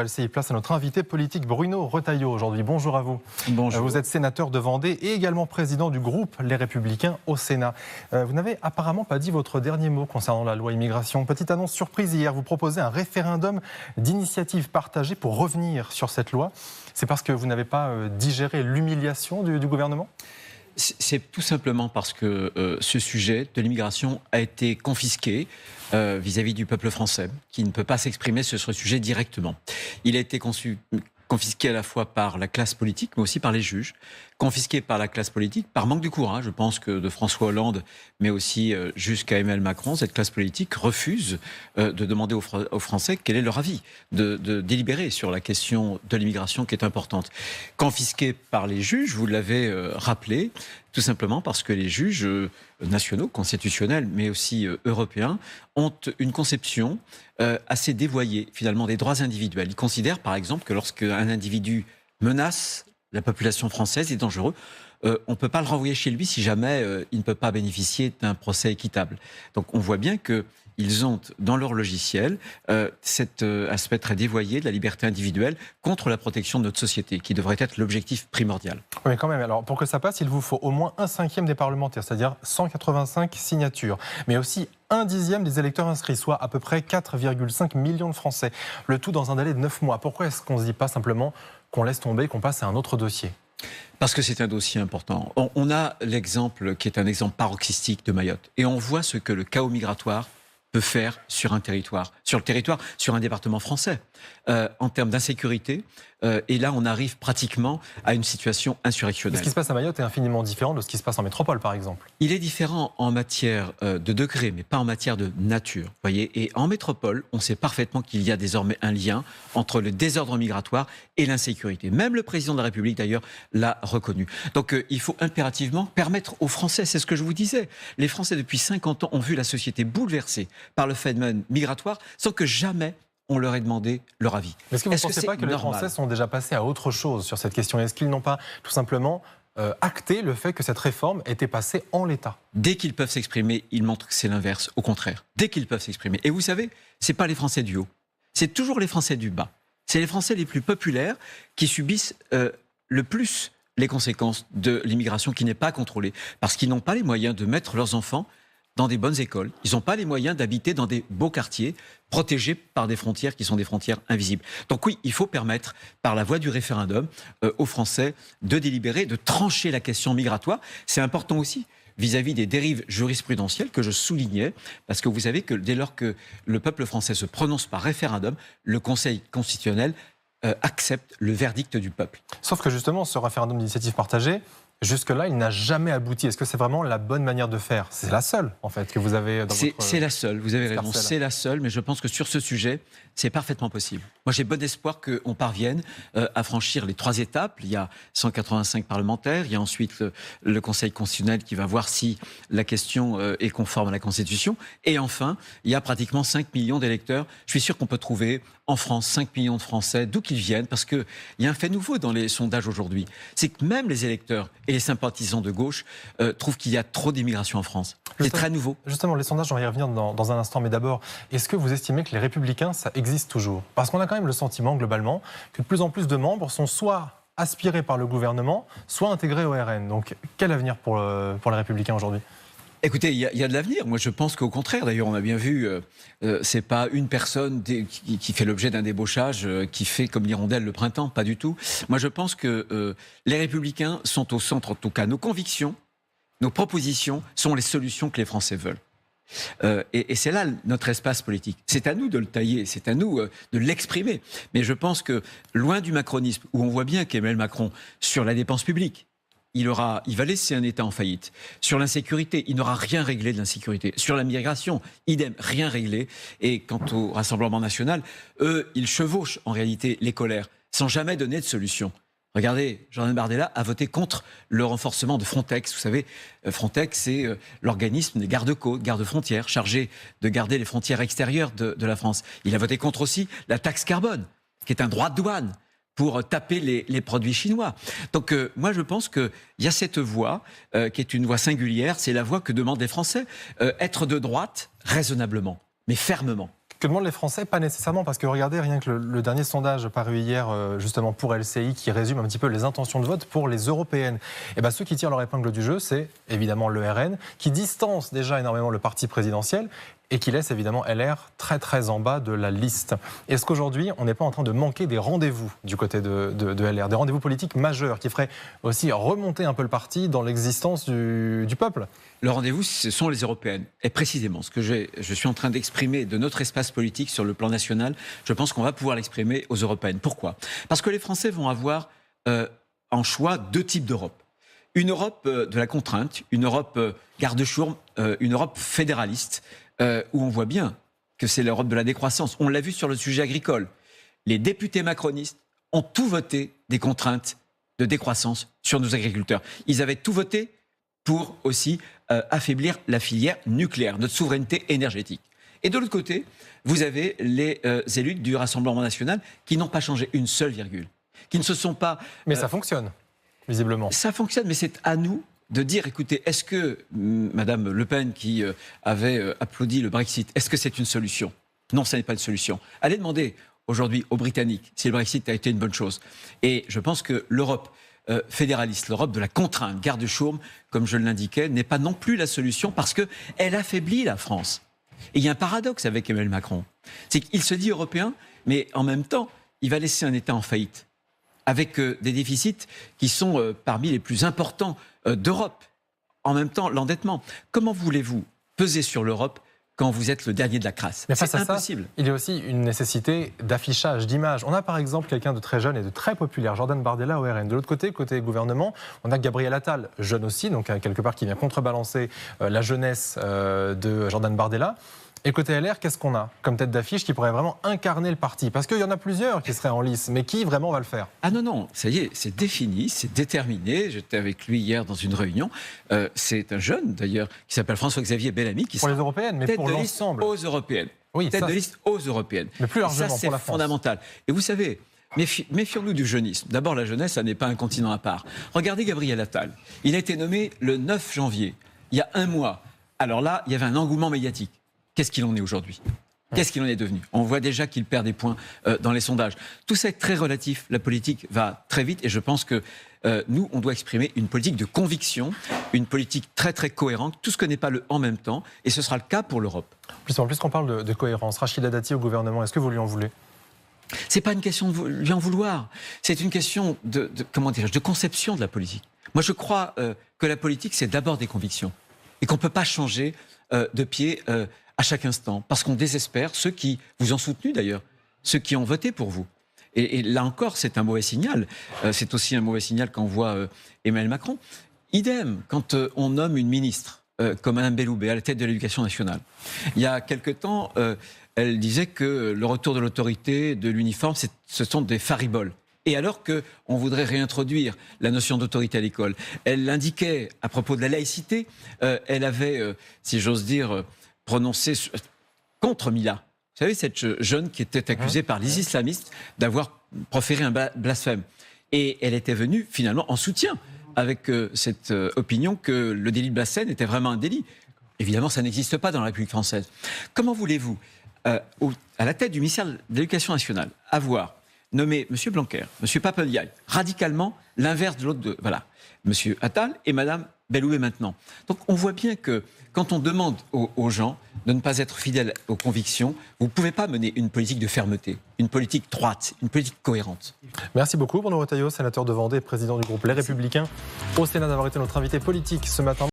LCI, place à notre invité politique Bruno Retailleau aujourd'hui. Bonjour à vous. Bonjour. Vous êtes sénateur de Vendée et également président du groupe Les Républicains au Sénat. Vous n'avez apparemment pas dit votre dernier mot concernant la loi immigration. Petite annonce surprise hier, vous proposez un référendum d'initiative partagée pour revenir sur cette loi. C'est parce que vous n'avez pas digéré l'humiliation du gouvernement ? C'est tout simplement parce que ce sujet de l'immigration a été confisqué vis-à-vis du peuple français, qui ne peut pas s'exprimer sur ce sujet directement. Il a été confisqué à la fois par la classe politique, mais aussi par les juges. Confisqué par la classe politique, par manque de courage, je pense que de François Hollande, mais aussi jusqu'à Emmanuel Macron, cette classe politique refuse de demander aux Français quel est leur avis, de délibérer sur la question de l'immigration qui est importante. Confisqué par les juges, vous l'avez rappelé, tout simplement parce que les juges nationaux, constitutionnels, mais aussi européens, ont une conception assez dévoyée, finalement, des droits individuels. Ils considèrent, par exemple, que lorsqu'un individu menace la population française est dangereux, on ne peut pas le renvoyer chez lui si jamais il ne peut pas bénéficier d'un procès équitable. Donc on voit bien qu'ils ont dans leur logiciel cet aspect très dévoyé de la liberté individuelle contre la protection de notre société, qui devrait être l'objectif primordial. Oui, mais quand même, alors pour que ça passe, il vous faut au moins 1/5 des parlementaires, c'est-à-dire 185 signatures, mais aussi 1/10 des électeurs inscrits, soit à peu près 4,5 millions de Français. Le tout dans un délai de 9 mois. Pourquoi est-ce qu'on ne se dit pas simplement qu'on laisse tomber, qu'on passe à un autre dossier ? Parce que c'est un dossier important. On a l'exemple qui est un exemple paroxystique de Mayotte. Et on voit ce que le chaos migratoire peut faire sur un territoire, sur un département français, en termes d'insécurité. Et là, on arrive pratiquement à une situation insurrectionnelle. Ce qui se passe à Mayotte est infiniment différent de ce qui se passe en métropole, par exemple. Il est différent en matière de degré, mais pas en matière de nature. Voyez. Et en métropole, on sait parfaitement qu'il y a désormais un lien entre le désordre migratoire et l'insécurité. Même le président de la République, d'ailleurs, l'a reconnu. Donc, il faut impérativement permettre aux Français, c'est ce que je vous disais, les Français, depuis 50 ans, ont vu la société bouleversée par le phénomène migratoire sans que jamais on leur ait demandé leur avis. Mais est-ce que vous ne pensez pas que les Français sont déjà passés à autre chose sur cette question ? Est-ce qu'ils n'ont pas tout simplement acté le fait que cette réforme était passée en l'état ? Dès qu'ils peuvent s'exprimer, ils montrent que c'est l'inverse, au contraire. Dès qu'ils peuvent s'exprimer. Et vous savez, ce n'est pas les Français du haut, c'est toujours les Français du bas. C'est les Français les plus populaires qui subissent le plus les conséquences de l'immigration qui n'est pas contrôlée. Parce qu'ils n'ont pas les moyens de mettre leurs enfants dans des bonnes écoles. Ils n'ont pas les moyens d'habiter dans des beaux quartiers protégés par des frontières qui sont des frontières invisibles. Donc oui, il faut permettre, par la voie du référendum, aux Français de délibérer, de trancher la question migratoire. C'est important aussi vis-à-vis des dérives jurisprudentielles que je soulignais, parce que vous savez que dès lors que le peuple français se prononce par référendum, le Conseil constitutionnel accepte le verdict du peuple. Sauf que justement, ce référendum d'initiative partagée, jusque-là, il n'a jamais abouti. Est-ce que c'est vraiment la bonne manière de faire ? C'est la seule, en fait, que vous avez dans votre... C'est la seule, vous avez raison, c'est la seule, mais je pense que sur ce sujet, c'est parfaitement possible. Moi, j'ai bon espoir qu'on parvienne à franchir les 3 étapes. Il y a 185 parlementaires, il y a ensuite le Conseil constitutionnel qui va voir si la question est conforme à la Constitution. Et enfin, il y a pratiquement 5 millions d'électeurs. Je suis sûr qu'on peut trouver en France 5 millions de Français, d'où qu'ils viennent, parce qu'il y a un fait nouveau dans les sondages aujourd'hui. C'est que même les électeurs et les sympathisants de gauche trouvent qu'il y a trop d'immigration en France. C'est très nouveau. Justement, les sondages, on va y revenir dans un instant. Mais d'abord, est-ce que vous estimez que les Républicains, ça existe toujours ? Parce qu'on a quand même le sentiment, globalement, que de plus en plus de membres sont soit aspirés par le gouvernement, soit intégrés au RN. Donc, quel avenir pour les Républicains aujourd'hui ? Écoutez, il y a de l'avenir. Moi, je pense qu'au contraire, d'ailleurs, on a bien vu, c'est pas une personne qui fait l'objet d'un débauchage, qui fait comme l'hirondelle le printemps, pas du tout. Moi, je pense que les Républicains sont au centre, en tout cas, nos convictions, nos propositions sont les solutions que les Français veulent. Et c'est là notre espace politique. C'est à nous de le tailler, c'est à nous de l'exprimer. Mais je pense que, loin du macronisme, où on voit bien qu'Emmanuel Macron, sur la dépense publique, il va laisser un État en faillite. Sur l'insécurité, il n'aura rien réglé de l'insécurité. Sur la migration, idem, rien réglé. Et quant au Rassemblement national, eux, ils chevauchent en réalité les colères, sans jamais donner de solution. Regardez, Jordan Bardella a voté contre le renforcement de Frontex. Vous savez, Frontex, c'est l'organisme des gardes-côtes, gardes-frontières, chargé de garder les frontières extérieures de la France. Il a voté contre aussi la taxe carbone, qui est un droit de douane pour taper les produits chinois. Donc moi je pense qu'il y a cette voie qui est une voie singulière, c'est la voie que demandent les Français, être de droite raisonnablement, mais fermement. Que demandent les Français? Pas nécessairement, parce que regardez, rien que le dernier sondage paru hier, justement pour LCI, qui résume un petit peu les intentions de vote pour les européennes. Et ben, ceux qui tirent leur épingle du jeu, c'est évidemment le RN, qui distance déjà énormément le parti présidentiel et qui laisse évidemment LR très très en bas de la liste. Est-ce qu'aujourd'hui, on n'est pas en train de manquer des rendez-vous du côté de LR, des rendez-vous politiques majeurs qui feraient aussi remonter un peu le parti dans l'existence du peuple? Le rendez-vous, ce sont les européennes. Et précisément, ce que je suis en train d'exprimer de notre espace politique sur le plan national, je pense qu'on va pouvoir l'exprimer aux européennes. Pourquoi? Parce que les Français vont avoir en choix deux types d'Europe. Une Europe de la contrainte, une Europe garde-chourme, une Europe fédéraliste, où on voit bien que c'est l'Europe de la décroissance. On l'a vu sur le sujet agricole. Les députés macronistes ont tout voté des contraintes de décroissance sur nos agriculteurs. Ils avaient tout voté pour aussi affaiblir la filière nucléaire, notre souveraineté énergétique. Et de l'autre côté, vous avez les élus du Rassemblement national qui n'ont pas changé une seule virgule, qui ne se sont pas... Mais ça fonctionne, visiblement. Ça fonctionne, mais c'est à nous de dire, écoutez, est-ce que Madame Le Pen, qui avait applaudi le Brexit, est-ce que c'est une solution? Non, ça n'est pas une solution. Allez demander aujourd'hui aux Britanniques si le Brexit a été une bonne chose. Et je pense que l'Europe fédéraliste, l'Europe de la contrainte, garde-chourme, comme je l'indiquais, n'est pas non plus la solution parce qu'elle affaiblit la France. Et il y a un paradoxe avec Emmanuel Macron. C'est qu'il se dit européen, mais en même temps, il va laisser un État en faillite, avec des déficits qui sont parmi les plus importants d'Europe. En même temps, l'endettement. Comment voulez-vous peser sur l'Europe quand vous êtes le dernier de la crasse? C'est impossible. Ça, il y a aussi une nécessité d'affichage, d'image. On a par exemple quelqu'un de très jeune et de très populaire, Jordan Bardella au RN. De l'autre côté, côté gouvernement, on a Gabriel Attal, jeune aussi, donc quelque part qui vient contrebalancer la jeunesse de Jordan Bardella. Et côté LR, qu'est-ce qu'on a comme tête d'affiche qui pourrait vraiment incarner le parti? Parce qu'il y en a plusieurs qui seraient en lice, mais qui vraiment va le faire? Ah non, ça y est, c'est défini, c'est déterminé. J'étais avec lui hier dans une réunion. C'est un jeune, d'ailleurs, qui s'appelle François-Xavier Bellamy. Qui pour les européennes, mais pour l'ensemble. Aux européennes. Oui, tête de liste aux européennes. Mais plus largement ça, c'est pour la France. fondamental. Et vous savez, méfions-nous du jeunisme. D'abord, la jeunesse, ça n'est pas un continent à part. Regardez Gabriel Attal. Il a été nommé le 9 janvier, il y a un mois. Alors là, il y avait un engouement médiatique. Qu'est-ce qu'il en est aujourd'hui? Qu'est-ce qu'il en est devenu? On voit déjà qu'il perd des points dans les sondages. Tout ça est très relatif. La politique va très vite et je pense que nous, on doit exprimer une politique de conviction, une politique très très cohérente, tout ce que n'est pas le en même temps, et ce sera le cas pour l'Europe. En plus qu'on parle de cohérence, Rachida Dati au gouvernement, est-ce que vous lui en voulez? C'est pas une question de lui en vouloir, c'est une question de conception de la politique. Moi, je crois que la politique, c'est d'abord des convictions et qu'on ne peut pas changer de pied à chaque instant, parce qu'on désespère ceux qui vous ont soutenu d'ailleurs, ceux qui ont voté pour vous. Et là encore, c'est un mauvais signal. C'est aussi un mauvais signal quand on voit Emmanuel Macron. Idem, quand on nomme une ministre comme Mme Belloubet à la tête de l'Éducation nationale. Il y a quelque temps, elle disait que le retour de l'autorité, de l'uniforme, ce sont des fariboles. Et alors qu'on voudrait réintroduire la notion d'autorité à l'école, elle l'indiquait à propos de la laïcité, elle avait, si j'ose dire, prononcé contre Mila. Vous savez, cette jeune qui était accusée par les islamistes d'avoir proféré un blasphème. Et elle était venue finalement en soutien avec cette opinion que le délit de blasphème était vraiment un délit. Évidemment, ça n'existe pas dans la République française. Comment voulez-vous, à la tête du ministère de l'Éducation nationale, avoir nommé M. Blanquer, M. Papendiaï, radicalement l'inverse de l'autre, voilà, M. Attal et Mme Belloubet maintenant. Donc on voit bien que quand on demande aux gens de ne pas être fidèles aux convictions, vous ne pouvez pas mener une politique de fermeté, une politique droite, une politique cohérente. Merci beaucoup Bruno Retailleau, sénateur de Vendée, président du groupe Les Républicains au Sénat, d'avoir été notre invité politique ce matin.